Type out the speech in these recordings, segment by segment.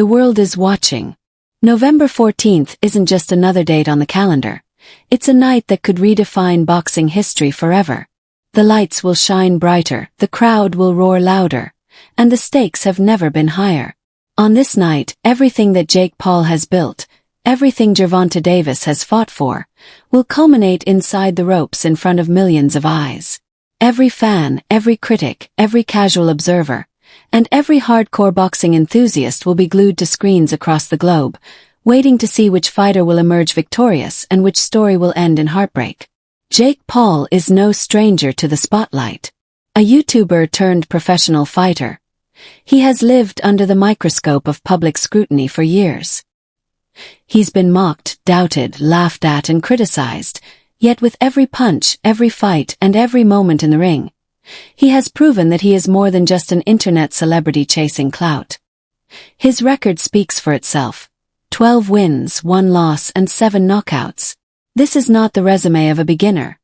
The world is watching. November 14th isn't just another date on the calendar. It's a night that could redefine boxing history forever. The lights will shine brighter, the crowd will roar louder, and the stakes have never been higher. On this night, everything that Jake Paul has built, everything Gervonta Davis has fought for, will culminate inside the ropes in front of millions of eyes. Every fan, every critic, every casual observer, and every hardcore boxing enthusiast will be glued to screens across the globe, waiting to see which fighter will emerge victorious and which story will end in heartbreak. Jake Paul is no stranger to the spotlight. A YouTuber turned professional fighter, he has lived under the microscope of public scrutiny for years. He's been mocked, doubted, laughed at, and criticized, yet with every punch, every fight, and every moment in the ring, he has proven that he is more than just an internet celebrity chasing clout. His record speaks for itself. 12 wins, 1 loss, and 7 knockouts. This is not the resume of a beginner.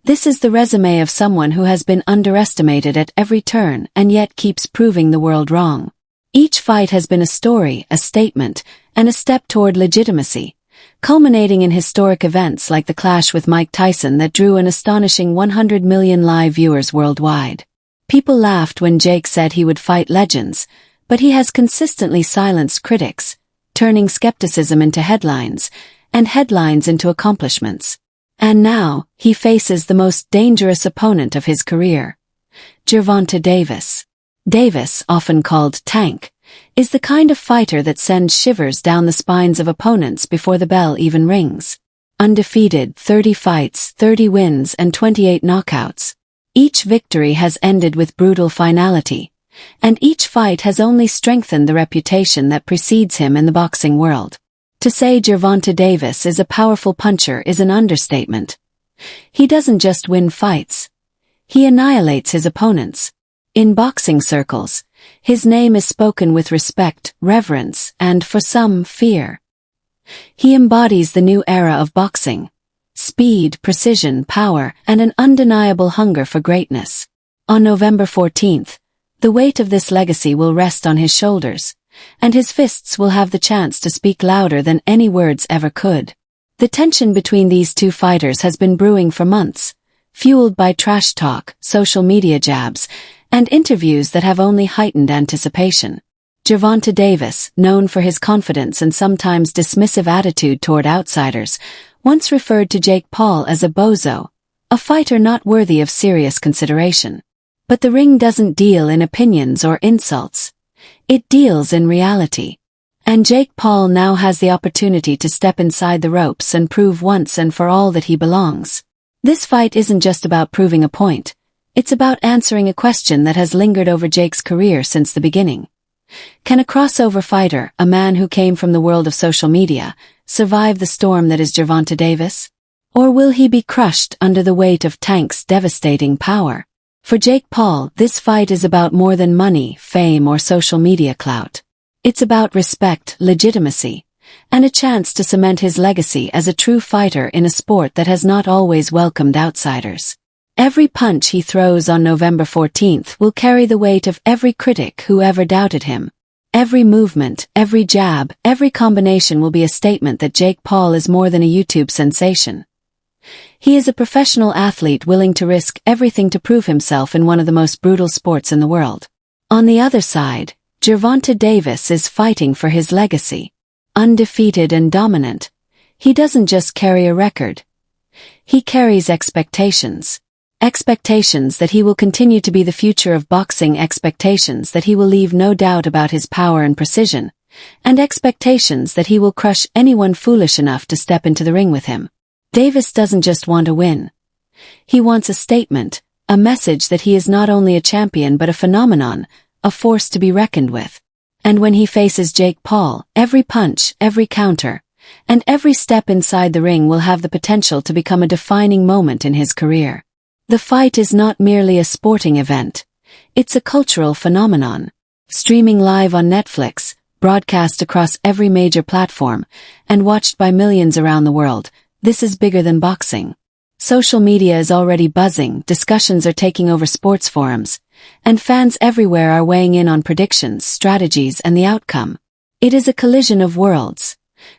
This is the resume of someone who has been underestimated at every turn and yet keeps proving the world wrong. Each fight has been a story, a statement, and a step toward legitimacy, culminating in historic events like the clash with Mike Tyson that drew an astonishing 100 million live viewers worldwide. People laughed when Jake said he would fight legends, but he has consistently silenced critics, turning skepticism into headlines, and headlines into accomplishments. And now, he faces the most dangerous opponent of his career, Gervonta Davis. Davis, often called Tank, is the kind of fighter that sends shivers down the spines of opponents before the bell even rings. Undefeated, 30 fights, 30 wins, and 28 knockouts. Each victory has ended with brutal finality, and each fight has only strengthened the reputation that precedes him in the boxing world. To say Gervonta Davis is a powerful puncher is an understatement. He doesn't just win fights. He annihilates his opponents. In boxing circles, his name is spoken with respect, reverence, and, for some, fear. He embodies the new era of boxing. Speed, precision, power, and an undeniable hunger for greatness. On November 14th, the weight of this legacy will rest on his shoulders, and his fists will have the chance to speak louder than any words ever could. The tension between these two fighters has been brewing for months, fueled by trash talk, social media jabs, and interviews that have only heightened anticipation. Gervonta Davis, known for his confidence and sometimes dismissive attitude toward outsiders, once referred to Jake Paul as a bozo, a fighter not worthy of serious consideration. But the ring doesn't deal in opinions or insults. It deals in reality. And Jake Paul now has the opportunity to step inside the ropes and prove once and for all that he belongs. This fight isn't just about proving a point. It's about answering a question that has lingered over Jake's career since the beginning. Can a crossover fighter, a man who came from the world of social media, survive the storm that is Gervonta Davis? Or will he be crushed under the weight of Tank's devastating power? For Jake Paul, this fight is about more than money, fame, or social media clout. It's about respect, legitimacy, and a chance to cement his legacy as a true fighter in a sport that has not always welcomed outsiders. Every punch he throws on November 14th will carry the weight of every critic who ever doubted him. Every movement, every jab, every combination will be a statement that Jake Paul is more than a YouTube sensation. He is a professional athlete willing to risk everything to prove himself in one of the most brutal sports in the world. On the other side, Gervonta Davis is fighting for his legacy. Undefeated and dominant, he doesn't just carry a record. He carries expectations. Expectations that he will continue to be the future of boxing, expectations that he will leave no doubt about his power and precision, and expectations that he will crush anyone foolish enough to step into the ring with him. Davis doesn't just want a win. He wants a statement, a message that he is not only a champion but a phenomenon, a force to be reckoned with. And when he faces Jake Paul, every punch, every counter, and every step inside the ring will have the potential to become a defining moment in his career. The fight is not merely a sporting event. It's a cultural phenomenon. Streaming live on Netflix, broadcast across every major platform, and watched by millions around the world, this is bigger than boxing. Social media is already buzzing, discussions are taking over sports forums, and fans everywhere are weighing in on predictions, strategies, and the outcome. It is a collision of worlds.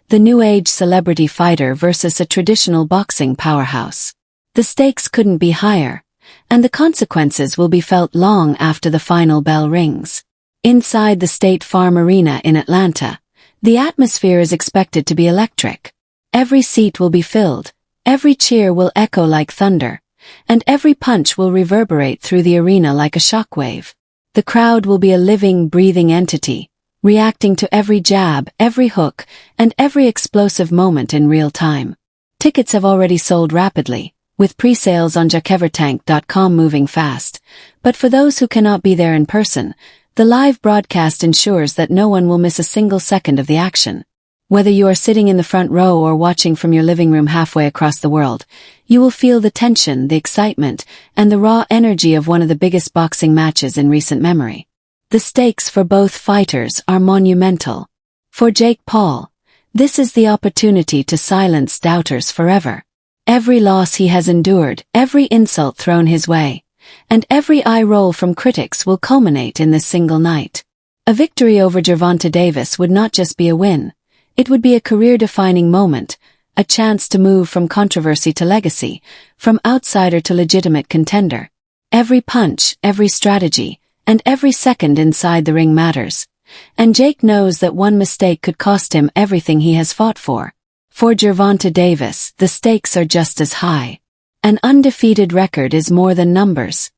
The new age celebrity fighter versus a traditional boxing powerhouse. The stakes couldn't be higher, and the consequences will be felt long after the final bell rings. Inside the State Farm Arena in Atlanta, the atmosphere is expected to be electric. Every seat will be filled, every cheer will echo like thunder, and every punch will reverberate through the arena like a shockwave. The crowd will be a living, breathing entity, reacting to every jab, every hook, and every explosive moment in real time. Tickets have already sold rapidly, with pre-sales on jakevertank.com moving fast, but for those who cannot be there in person, the live broadcast ensures that no one will miss a single second of the action. Whether you are sitting in the front row or watching from your living room halfway across the world, you will feel the tension, the excitement, and the raw energy of one of the biggest boxing matches in recent memory. The stakes for both fighters are monumental. For Jake Paul, this is the opportunity to silence doubters forever. Every loss he has endured, every insult thrown his way, and every eye roll from critics will culminate in this single night. A victory over Gervonta Davis would not just be a win, it would be a career-defining moment, a chance to move from controversy to legacy, from outsider to legitimate contender. Every punch, every strategy, and every second inside the ring matters. And Jake knows that one mistake could cost him everything he has fought for. For Gervonta Davis, the stakes are just as high. An undefeated record is more than numbers.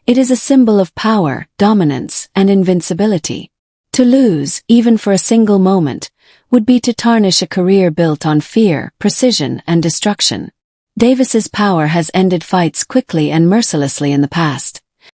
It is a symbol of power, dominance, and invincibility. To lose, even for a single moment, would be to tarnish a career built on fear, precision, and destruction. Davis's power has ended fights quickly and mercilessly in the past.